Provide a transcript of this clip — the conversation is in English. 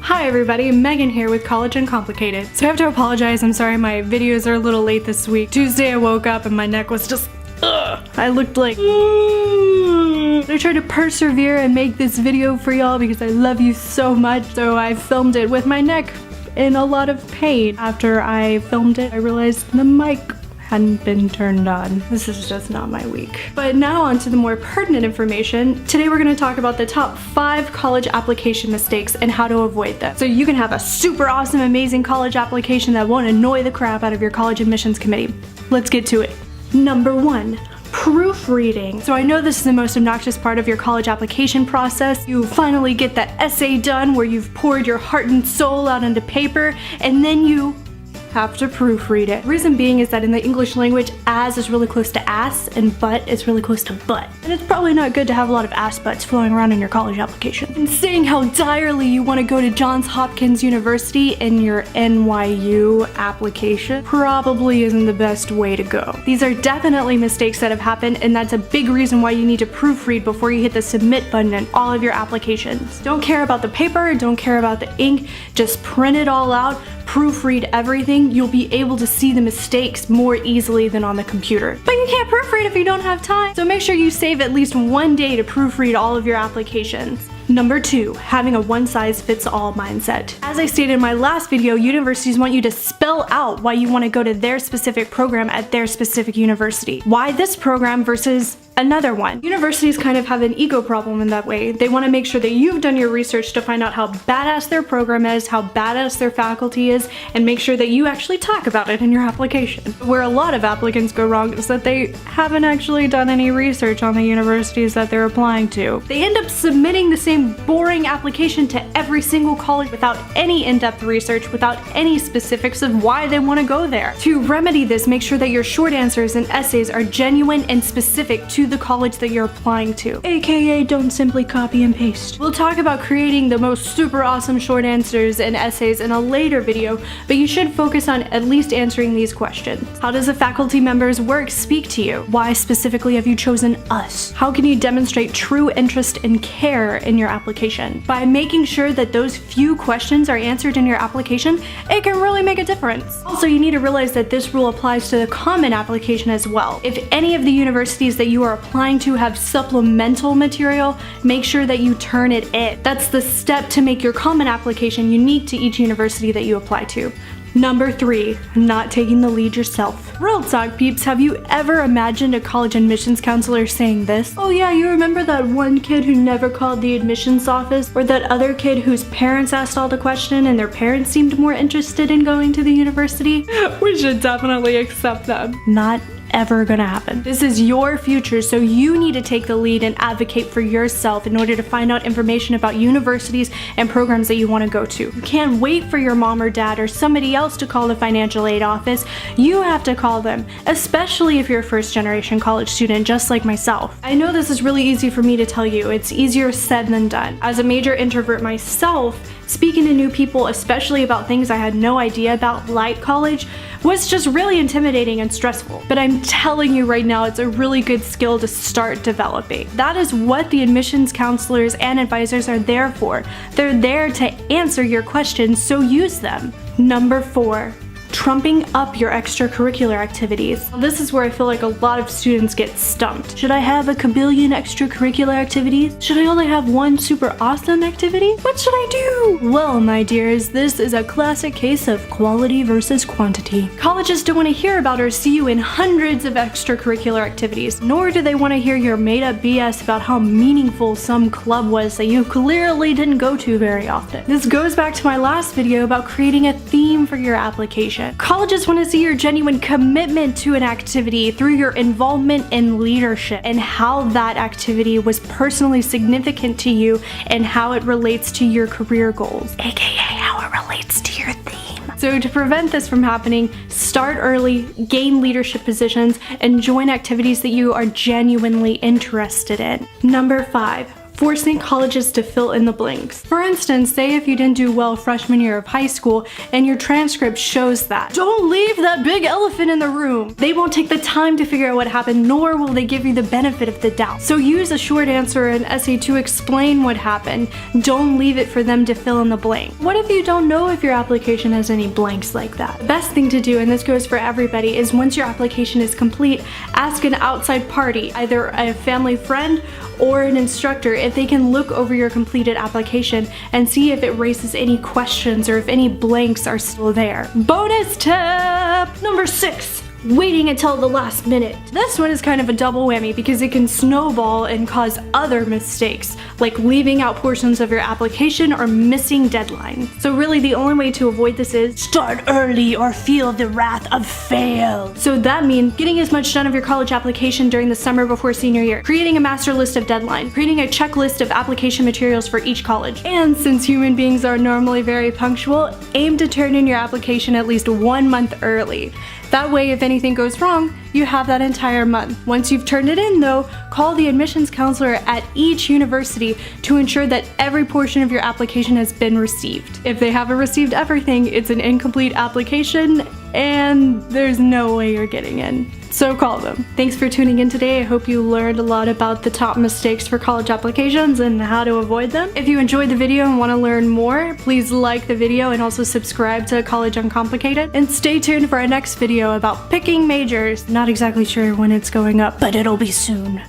Hi everybody, Megan here with College Uncomplicated. So I have to apologize, I'm sorry my videos are a little late this week. Tuesday I woke up and my neck was just I looked like I tried to persevere and make this video for y'all because I love you so much. So I filmed it with my neck in a lot of pain. After I filmed it, I realized the mic hadn't been turned on. This is just not my week. But now on to the more pertinent information. Today we're gonna talk about the top 5 college application mistakes and how to avoid them. So you can have a super awesome, amazing college application that won't annoy the crap out of your college admissions committee. Let's get to it. Number 1. Proofreading. So I know this is the most obnoxious part of your college application process. You finally get that essay done where you've poured your heart and soul out onto paper, and then you have to proofread it. Reason being is that in the English language, as is really close to ass and butt is really close to butt. And it's probably not good to have a lot of ass butts flowing around in your college application. And saying how direly you want to go to Johns Hopkins University in your NYU application probably isn't the best way to go. These are definitely mistakes that have happened, and that's a big reason why you need to proofread before you hit the submit button in all of your applications. Don't care about the paper, don't care about the ink, just print it all out, proofread everything. You'll be able to see the mistakes more easily than on the computer. But you can't proofread if you don't have time. So make sure you save at least one day to proofread all of your applications. Number 2, having a one-size-fits-all mindset. As I stated in my last video, universities want you to spell out why you want to go to their specific program at their specific university. Why this program versus another one? Universities kind of have an ego problem in that way. They want to make sure that you've done your research to find out how badass their program is, how badass their faculty is, and make sure that you actually talk about it in your application. Where a lot of applicants go wrong is that they haven't actually done any research on the universities that they're applying to. They end up submitting the same boring application to every single college without any in-depth research, without any specifics of why they want to go there. To remedy this, make sure that your short answers and essays are genuine and specific to the college that you're applying to, aka don't simply copy and paste. We'll talk about creating the most super awesome short answers and essays in a later video, but you should focus on at least answering these questions. How does a faculty member's work speak to you? Why specifically have you chosen us? How can you demonstrate true interest and care in your application? By making sure that those few questions are answered in your application, it can really make a difference. Also, you need to realize that this rule applies to the common application as well. If any of the universities that you are applying to have supplemental material, make sure that you turn it in. That's the step to make your common application unique to each university that you apply to. Number 3, not taking the lead yourself. Real talk peeps, have you ever imagined a college admissions counselor saying this? Oh yeah, you remember that one kid who never called the admissions office? Or that other kid whose parents asked all the questions and their parents seemed more interested in going to the university? We should definitely accept them. Not ever gonna happen. This is your future, so you need to take the lead and advocate for yourself in order to find out information about universities and programs that you want to go to. You can't wait for your mom or dad or somebody else to call the financial aid office. You have to call them, especially if you're a first-generation college student just like myself. I know this is really easy for me to tell you. It's easier said than done. As a major introvert myself, speaking to new people, especially about things I had no idea about, like college, was just really intimidating and stressful. But I'm telling you right now, it's a really good skill to start developing. That is what the admissions counselors and advisors are there for. They're there to answer your questions, so use them. Number 4. Trumping up your extracurricular activities. This is where I feel like a lot of students get stumped. Should I have a kabillion extracurricular activities? Should I only have one super awesome activity? What should I do? Well, my dears, this is a classic case of quality versus quantity. Colleges don't want to hear about or see you in hundreds of extracurricular activities, nor do they want to hear your made-up BS about how meaningful some club was that you clearly didn't go to very often. This goes back to my last video about creating a theme for your application. Colleges want to see your genuine commitment to an activity through your involvement in leadership and how that activity was personally significant to you and how it relates to your career goals, aka how it relates to your theme. So to prevent this from happening, start early, gain leadership positions, and join activities that you are genuinely interested in. Number 5. forcing colleges to fill in the blanks. For instance, say if you didn't do well freshman year of high school and your transcript shows that. Don't leave that big elephant in the room. They won't take the time to figure out what happened, nor will they give you the benefit of the doubt. So use a short answer or an essay to explain what happened. Don't leave it for them to fill in the blank. What if you don't know if your application has any blanks like that? The best thing to do, and this goes for everybody, is once your application is complete, ask an outside party, either a family friend or an instructor, if they can look over your completed application and see if it raises any questions or if any blanks are still there. Bonus tip number 6. Waiting until the last minute. This one is kind of a double whammy because it can snowball and cause other mistakes, like leaving out portions of your application or missing deadlines. So really the only way to avoid this is start early or feel the wrath of fail. So that means getting as much done of your college application during the summer before senior year, creating a master list of deadlines, creating a checklist of application materials for each college. And since human beings are normally very punctual, aim to turn in your application at least 1 month early. That way, if anything goes wrong, you have that entire month. Once you've turned it in though, call the admissions counselor at each university to ensure that every portion of your application has been received. If they haven't received everything, it's an incomplete application and there's no way you're getting in. So call them. Thanks for tuning in today. I hope you learned a lot about the top mistakes for college applications and how to avoid them. If you enjoyed the video and want to learn more, please like the video and also subscribe to College Uncomplicated. And stay tuned for our next video about picking majors. Not exactly sure when it's going up, but it'll be soon.